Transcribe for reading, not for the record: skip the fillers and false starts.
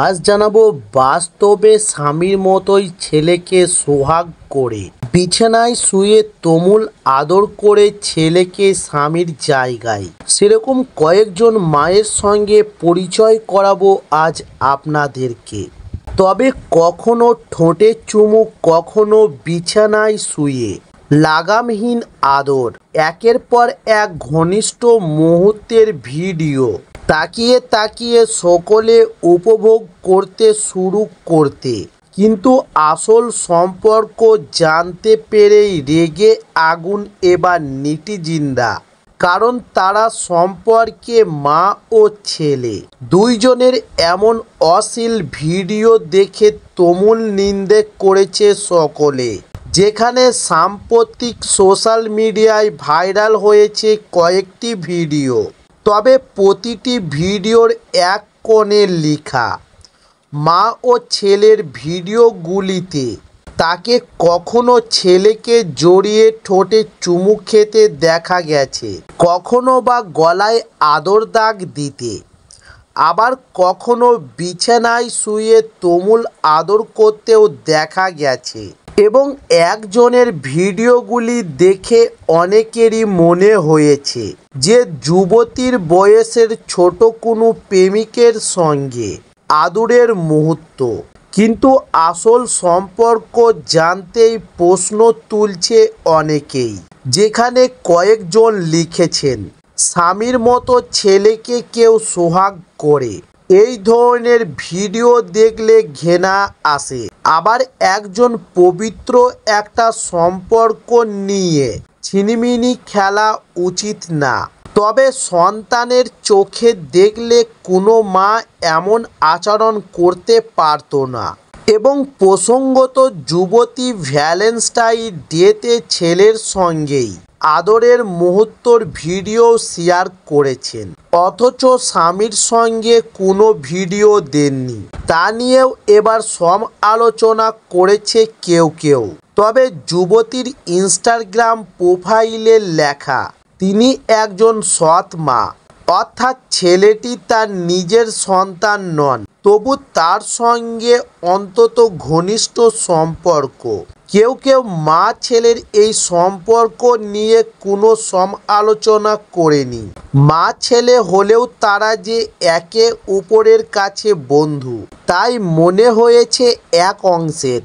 আজ জানাবো বাস্তবে স্বামীর মতোই ছেলেকে সোহাগ করে বিছানায় শুয়ে তুমুল আদর করে ছেলেকে স্বামীর জায়গায় সেরকম কয়েকজন মায়ের সঙ্গে পরিচয় করাবো আজ আপনাদেরকে। তবে কখনো ঠোঁটে চুমু, কখনো বিছানায় শুয়ে লাগামহীন আদর, একের পর এক ঘনিষ্ঠ মুহূর্তের ভিডিও তাকিয়ে তাকিয়ে সকলে উপভোগ করতে শুরু করতে, কিন্তু আসল সম্পর্ক জানতে পেরেই রেগে আগুন এবার নেটিজেনরা। কারণ তারা সম্পর্কে মা ও ছেলে দুইজনের এমন অশ্লীল ভিডিও দেখে তুমুল নিন্দে করেছে সকলে। যেখানে সাম্প্রতিক সোশ্যাল মিডিয়ায় ভাইরাল হয়েছে কয়েকটি ভিডিও, তবে প্রতিটি ভিডিওর এক কোণে লেখা মা ও ছেলের ভিডিওগুলিতে তাকে কখনো ছেলেকে জড়িয়ে ঠোঁটে চুমু খেতে দেখা গেছে, কখনো বা গলায় আদর দাগ দিতে, আবার কখনো বিছানায় শুয়ে তুমুল আদর করতেও দেখা গেছে। এবং একজনের ভিডিওগুলি দেখে অনেকেরই মনে হয়েছে যে যুবতীর বয়সের ছোট কোনো প্রেমিকের সঙ্গে আদরের মুহূর্ত। কিন্তু আসল সম্পর্ক জানতেই প্রশ্ন তুলছে অনেকেই। যেখানে কয়েকজন লিখেছেন স্বামীর মতো ছেলেকে কেউ সোহাগ করে, এই ধরনের ভিডিও দেখলে ঘৃণা আসে। আবার একজন পবিত্র একটা সম্পর্ক নিয়ে ছিনিমিনি খেলা উচিত না। তবে সন্তানের চোখে দেখলে কোনো মা এমন আচরণ করতে পারত না। এবং প্রসঙ্গত যুবতী ভ্যালেন্টাইন ডেতে ছেলের সঙ্গেই আদরের মুহূর্তর ভিডিও শেয়ার করেছেন, অথচ স্বামীর সঙ্গে কোনো ভিডিও দেননি। তা নিয়েও এবার সমালোচনা করেছে কেউ কেউ। তবে যুবতীর ইনস্টাগ্রাম প্রোফাইলে লেখা তিনি একজন সৎ মা, অর্থাৎ ছেলেটি তার নিজের সন্তান নন, তবু তার সঙ্গে অন্তত ঘনিষ্ঠ সম্পর্ক। কেউ কেউ মা ছেলের এই সম্পর্ক নিয়ে কোনো সমালোচনা করেনি। মা ছেলে হলেও তারা যে একে অপরের কাছে বন্ধু, তাই মনে হয়েছে এক অংশের।